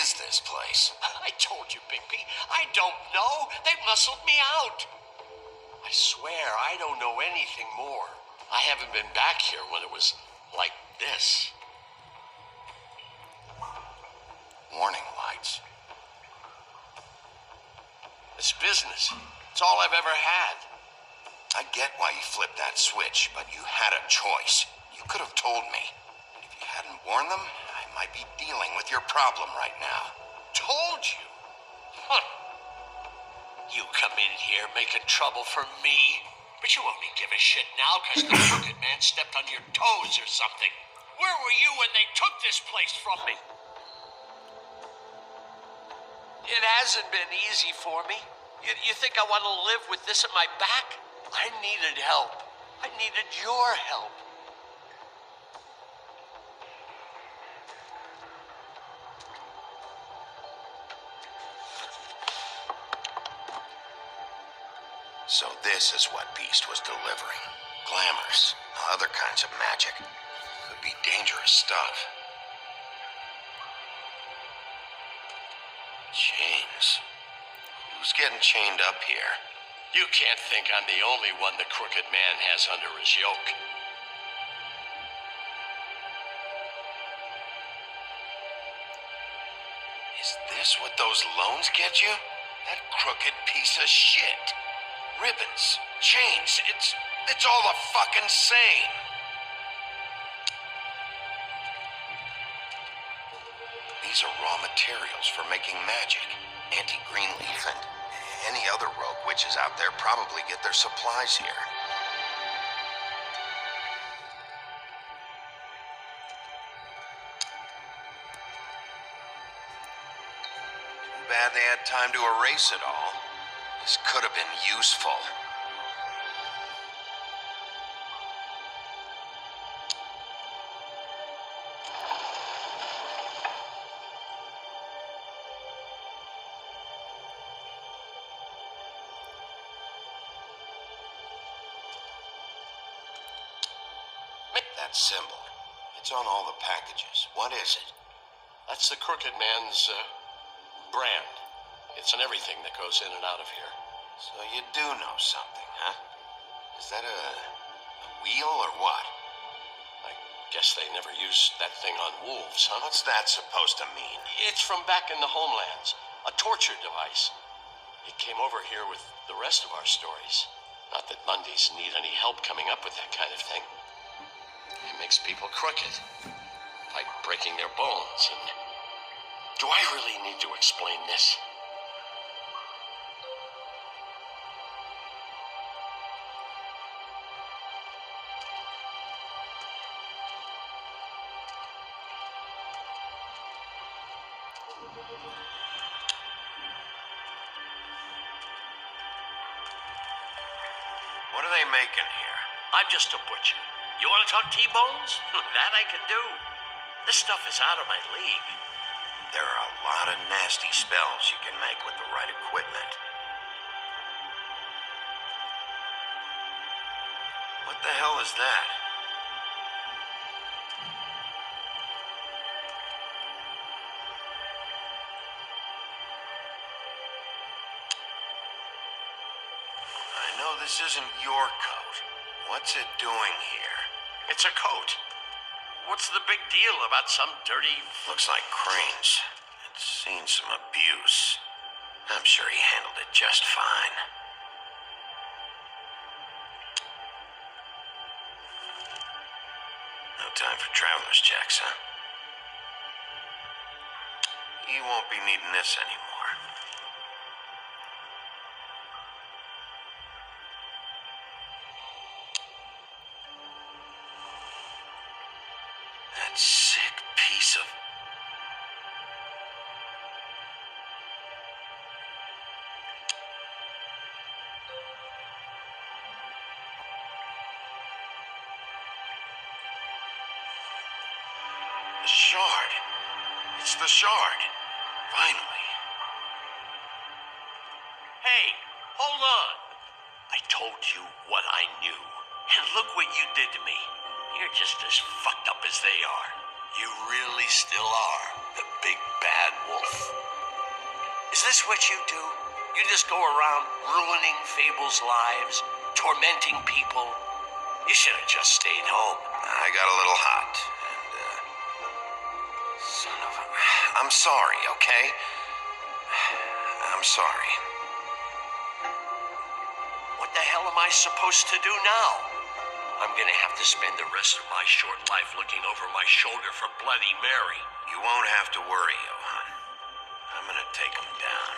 is this place? I told you, Bigby. I don't know. They muscled me out. I swear I don't know anything more. I haven't been back here when it was like this. Warning lights. It's business. It's all I've ever had. I get why you flipped that switch, but you had a choice. You could have told me. If you hadn't warned them, I might be dealing with your problem right now. Told you? Huh. You come in here making trouble for me, but you only give a shit now because the crooked man stepped on your toes or something. Where were you when they took this place from me? It hasn't been easy for me. You think I want to live with this at my back? I needed help. I needed your help. So this is what Beast was delivering. Glamours, other kinds of magic. Could be dangerous stuff. Chains. Who's getting chained up here? You can't think I'm the only one the crooked man has under his yoke. Is this what those loans get you? That crooked piece of shit. Ribbons, chains, it's all the fucking same. These are raw materials for making magic. Anti-Greenleaf and any other rogue witches out there probably get their supplies here. Too bad they had time to erase it all. This could have been useful. That symbol. It's on all the packages. What is it? That's the crooked man's brand. It's in everything that goes in and out of here. So you do know something, huh? Is that a wheel or what? I guess they never used that thing on wolves, huh? What's that supposed to mean? It's from back in the homelands. A torture device. It came over here with the rest of our stories. Not that Mundies need any help coming up with that kind of thing. It makes people crooked, like breaking their bones. And do I really need to explain this? What are they making here? I'm just a butcher. You want to talk T-bones? That I can do. This stuff is out of my league. There are a lot of nasty spells you can make with the right equipment. What the hell is that? I know this isn't your coat. What's it doing here? It's a coat. What's the big deal about some dirty... Looks like Crane's. It's seen some abuse. I'm sure he handled it just fine. No time for traveler's checks, huh? You won't be needing this anymore. That sick piece of... The shard. It's the shard. Finally. Hey, hold on. I told you what I knew. And look what you did to me. You're just as fucked up as they are. You really still are the big bad wolf. this what you do? You just go around ruining Fable's lives, tormenting people? You should have just stayed home. I got a little hot, and, son of a... I'm sorry, okay? I'm sorry. What the hell am I supposed to do now? I'm gonna have to spend the rest of my short life looking over my shoulder for Bloody Mary. You won't have to worry, Johan. I'm gonna take him down.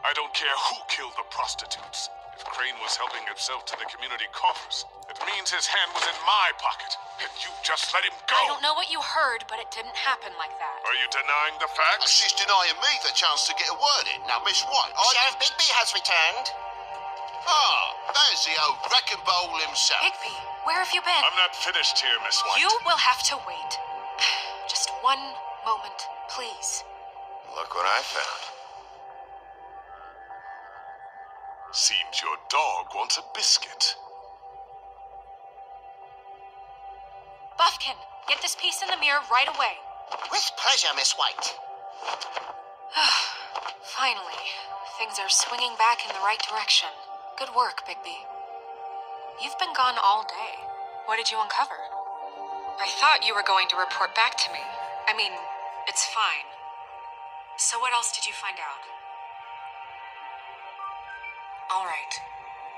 I don't care who killed the prostitutes. If Crane was helping himself to the community coffers, it means his hand was in my pocket, and you just let him go. I don't know what you heard, but it didn't happen like that. Are you denying the facts? She's denying me the chance to get a word in. Now, Miss White, Sheriff Bigby has returned. There's the old wrecking bowl himself. Higby, where have you been? I'm not finished here, Miss White. You will have to wait. Just one moment, please. Look what I found. Seems your dog wants a biscuit. Buffkin, get this piece in the mirror right away. With pleasure, Miss White. Finally, things are swinging back in the right direction. Good work, Bigby. You've been gone all day. What did you uncover? I thought you were going to report back to me. I mean, it's fine. So what else did you find out? All right.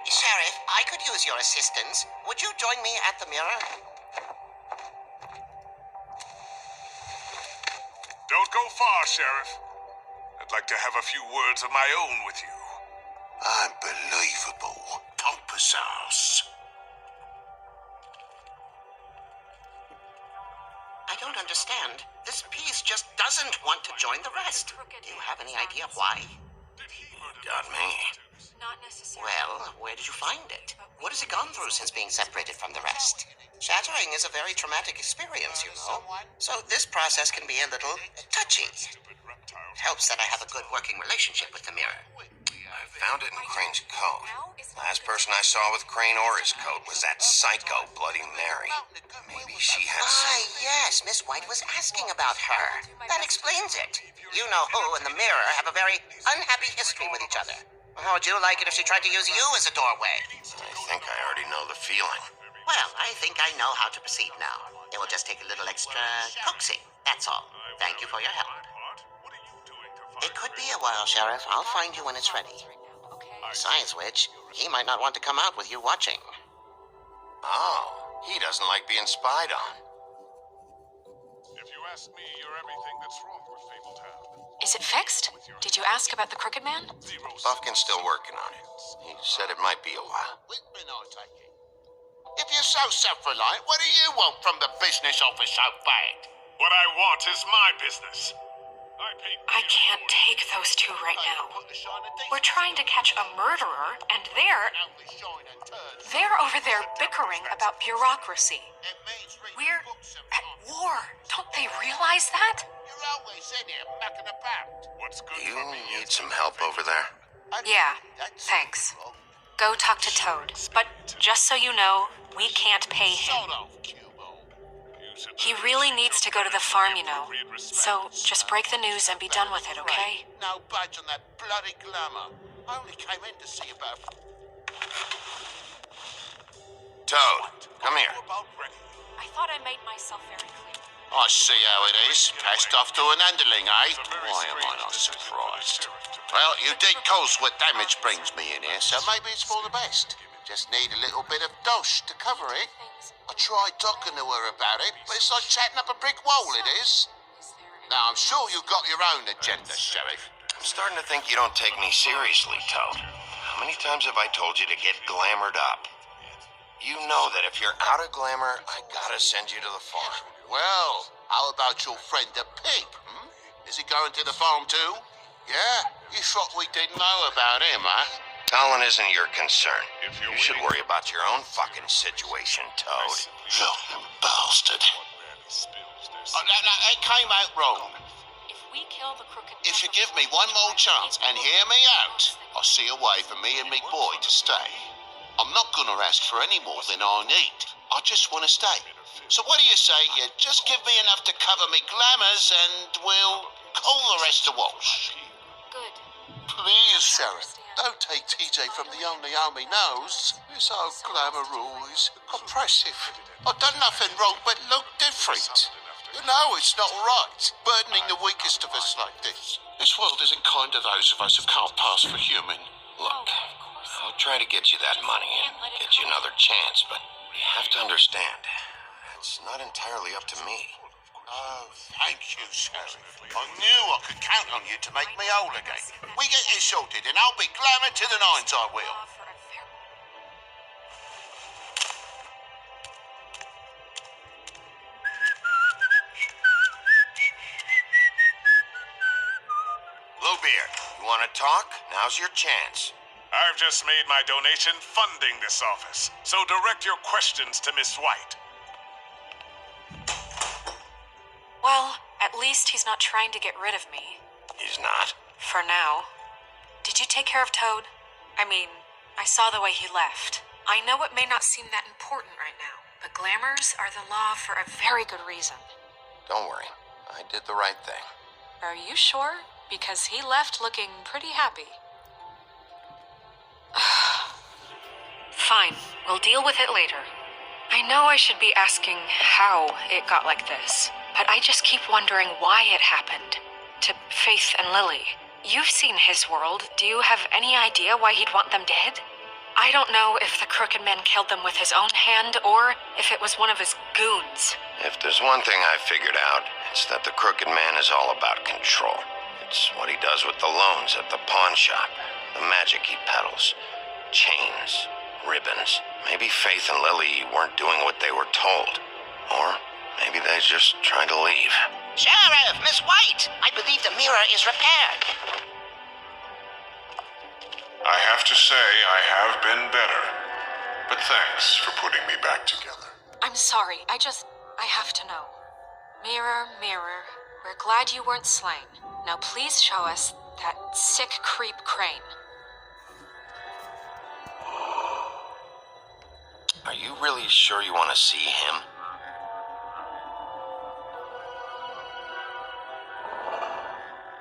Sheriff, I could use your assistance. Would you join me at the mirror? Don't go far, Sheriff. I'd like to have a few words of my own with you. Unbelievable. Pompous ass. I don't understand. This piece just doesn't want to join the rest. Do you have any idea why? Got me. Not necessarily. Well, where did you find it? What has it gone through since being separated from the rest? Shattering is a very traumatic experience, you know. So this process can be a little touchy. It helps that I have a good working relationship with the mirror. I found it in Crane's coat. Last person I saw with Crane or his coat was that psycho Bloody Mary. Maybe she had some... Yes, Miss White was asking about her. That explains it. You know who and the mirror have a very unhappy history with each other. How would you like it if she tried to use you as a doorway? I think I already know the feeling. Well, I think I know how to proceed now. It will just take a little extra coaxing, that's all. Thank you for your help. It could be a while, Sheriff. I'll find you when it's ready. Besides which, he might not want to come out with you watching. Oh, he doesn't like being spied on. If you ask me, you're everything that's wrong with Fabletown. Is it fixed? Did you ask about the Crooked Man? Buffkin's still working on it. He said it might be a while. If you're so self-reliant, what do you want from the business office so bad? What I want is my business. I can't take those two right now. We're trying to catch a murderer, and they're over there bickering about bureaucracy. We're at war. Don't they realize that? You're always in here mucking about. What's good You for me need is some help over there? Yeah, thanks. Go talk to Toad. But just so you know, we can't pay him. He really needs to go to the farm, you know. So just break the news and be done with it, okay? No budge on that bloody glamour. I only came in to see about... Toad, come here. I thought I made myself very clear. I see how it is. Passed off to an underling, eh? Why am I not surprised? Well, you did cause what damage brings me in here, so maybe it's for the best. Just need a little bit of dosh to cover it. I tried talking to her about it, but it's like chatting up a brick wall, it is. Now, I'm sure you've got your own agenda, Sheriff. I'm starting to think you don't take me seriously, Toad. How many times have I told you to get glamored up? You know that if you're out of glamour, I gotta send you to the farm. Well, how about your friend the pig? Is he going to the farm too? Yeah? You thought we didn't know about him, huh? Colin isn't your concern. You should worry about your own fucking situation, Toad. You bastard. Oh, no, it came out wrong. If we kill the crooked If you give me one more chance and hear me out, I'll see a way for me and me boy to stay. I'm not gonna ask for any more than I need. I just want to stay. So what do you say you just give me enough to cover me glamours and we'll call the rest a wash? Good. Please, Sheriff, don't take TJ from the only home he knows. This old glamour rule is oppressive. I've done nothing wrong but look different. You know it's not right, burdening the weakest of us like this. This world isn't kind to those of us who can't pass for human. Look, I'll try to get you that money and get you another chance, but you have to understand, it's not entirely up to me. Oh, thank you, Sheriff. I knew I could count on you to make me whole again. We get this sorted and I'll be glamour to the nines, I will. Bluebeard, you want to talk? Now's your chance. I've just made my donation funding this office, so direct your questions to Miss White. Well, at least he's not trying to get rid of me. He's not. For now. Did you take care of Toad? I mean, I saw the way he left. I know it may not seem that important right now, but glamours are the law for a very good reason. Don't worry. I did the right thing. Are you sure? Because he left looking pretty happy. Fine, we'll deal with it later. I know I should be asking how it got like this, but I just keep wondering why it happened. To Faith and Lily. You've seen his world. Do you have any idea why he'd want them dead? I don't know if the Crooked Man killed them with his own hand or if it was one of his goons. If there's one thing I've figured out, it's that the Crooked Man is all about control. It's what he does with the loans at the pawn shop, the magic he peddles, chains, ribbons. Maybe Faith and Lily weren't doing what they were told. Or maybe they're just trying to leave. Sheriff, Miss White, I believe the mirror is repaired. I have to say I have been better, but thanks for putting me back together. I'm sorry, I have to know. Mirror, mirror, we're glad you weren't slain. Now please show us that sick creep Crane. Are you really sure you want to see him?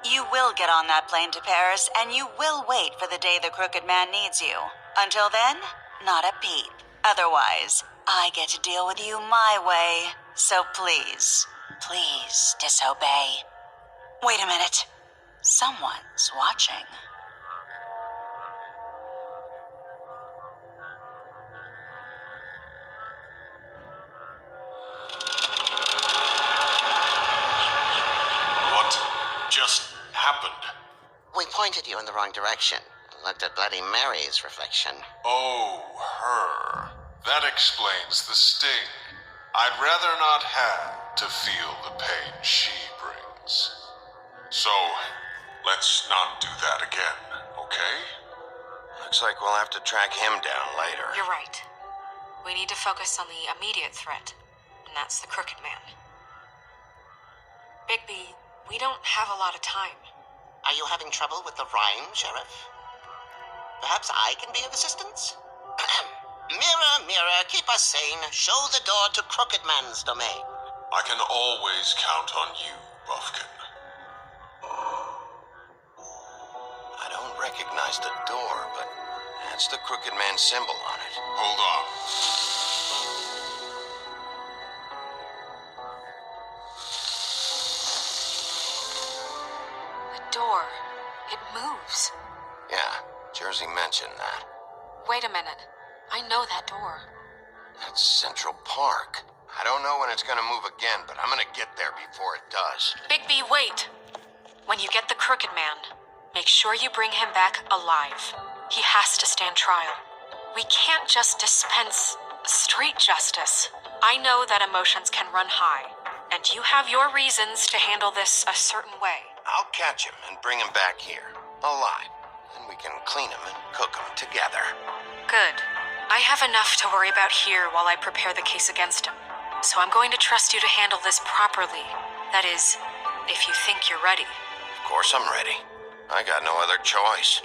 You will get on that plane to Paris, and you will wait for the day the Crooked Man needs you. Until then, not a peep. Otherwise, I get to deal with you my way. So please, please disobey. Wait a minute. Someone's watching. What just happened? We pointed you in the wrong direction. Looked at Bloody Mary's reflection. Oh, her. That explains the sting. I'd rather not have to feel the pain she brings. So, let's not do that again, okay? Looks like we'll have to track him down later. You're right. We need to focus on the immediate threat, and that's the Crooked Man. Bigby, we don't have a lot of time. Are you having trouble with the rhyme, Sheriff? Perhaps I can be of assistance? Mirror, mirror, keep us sane. Show the door to Crooked Man's domain. I can always count on you, Buffkin. I don't recognize the door, but that's the Crooked Man symbol on it. Hold on. The door. It moves. Yeah, Jersey mentioned that. Wait a minute. I know that door. That's Central Park. I don't know when it's gonna move again, but I'm gonna get there before it does. Bigby, wait! When you get the Crooked Man, Make sure you bring him back alive. He has to stand trial. We can't just dispense street justice. I know that emotions can run high, and you have your reasons to handle this a certain way. I'll catch him and bring him back here, alive. Then we can clean him and cook him together. Good. I have enough to worry about here while I prepare the case against him. So I'm going to trust you to handle this properly. That is, if you think you're ready. Of course I'm ready. I got no other choice.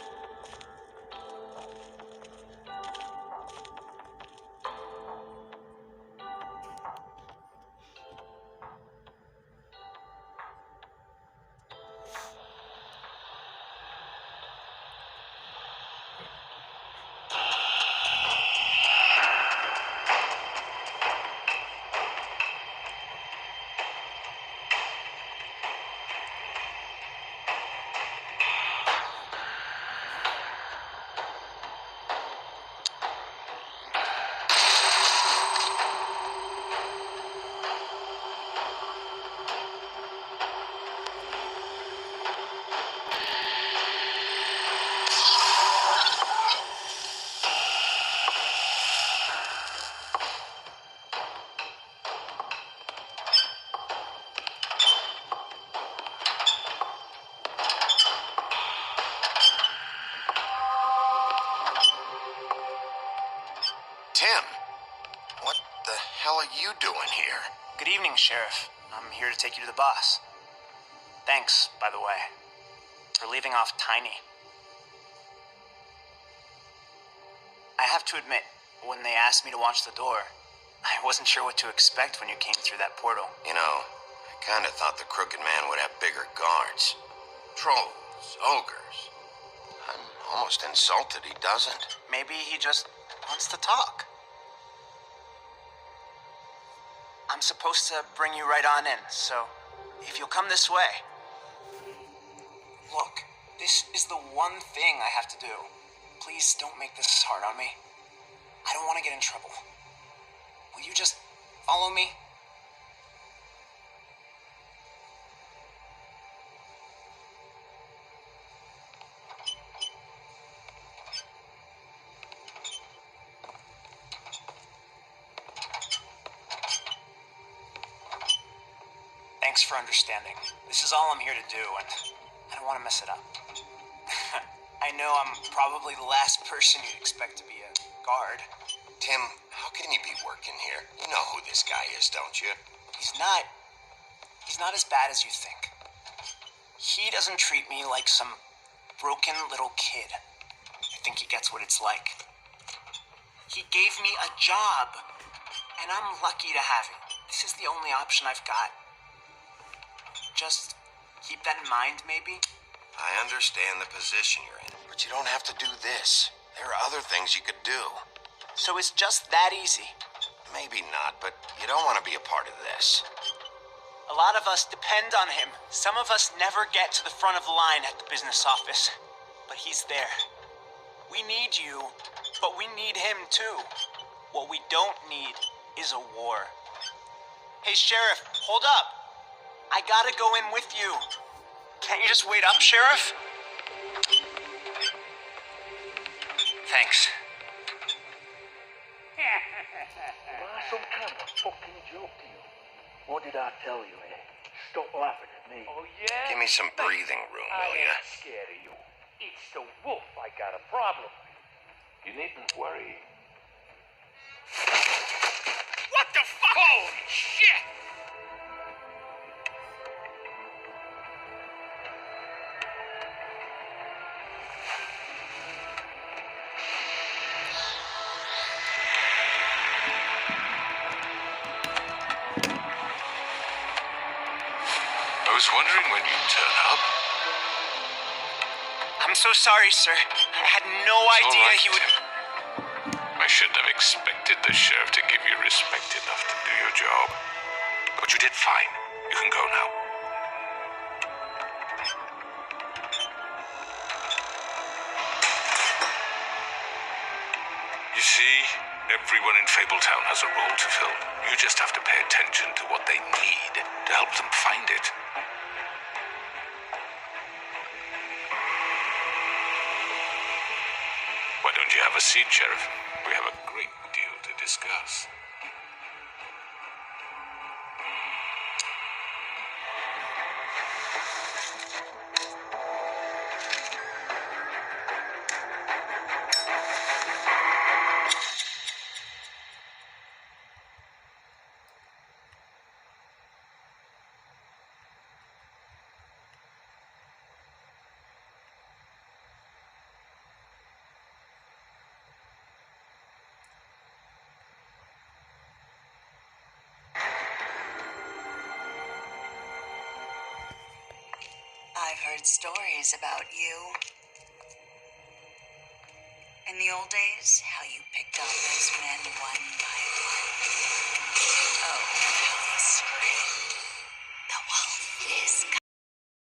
Tim, what the hell are you doing here? Good evening, Sheriff. I'm here to take you to the boss. Thanks, by the way, for leaving off Tiny. I have to admit, when they asked me to watch the door, I wasn't sure what to expect when you came through that portal. You know, I kinda thought the Crooked Man would have bigger guards. Trolls, ogres. I'm almost insulted he doesn't. Maybe he just wants to talk. I'm supposed to bring you right on in, so if you'll come this way. Look, this is the one thing I have to do. Please don't make this hard on me. I don't want to get in trouble. Will you just follow me? Thanks for understanding. This is all I'm here to do, and I don't want to mess it up. I know I'm probably the last person you'd expect to be a guard. Tim, how can you be working here? You know who this guy is, don't you? He's not as bad as you think. He doesn't treat me like some broken little kid. I think he gets what it's like. He gave me a job, and I'm lucky to have it. This is the only option I've got. Just keep that in mind, maybe? I understand the position you're in, but you don't have to do this. There are other things you could do. So it's just that easy. Maybe not, but you don't want to be a part of this. A lot of us depend on him. Some of us never get to the front of the line at the business office, but he's there. We need you, but we need him too. What we don't need is a war. Hey, Sheriff, hold up. I gotta go in with you. Can't you just wait up, Sheriff? Thanks. Some kind of fucking joke to you. What did I tell you, eh? Stop laughing at me. Oh, yeah? Give me some breathing room, will ya? I ain't scared of you. It's the wolf I got a problem with. You needn't worry. What the fuck? Holy shit! I was wondering when you'd turn up. I'm so sorry, sir. I had no It's idea all right, he would... Tim. I shouldn't have expected the sheriff to give you respect enough to do your job. But you did fine. You can go now. You see, everyone in Fabletown has a role to fill. You just have to pay attention to what they need to help them find it. you have a seat, Sheriff? We have a great deal to discuss. I've heard stories about you. In the old days, how you picked off those men one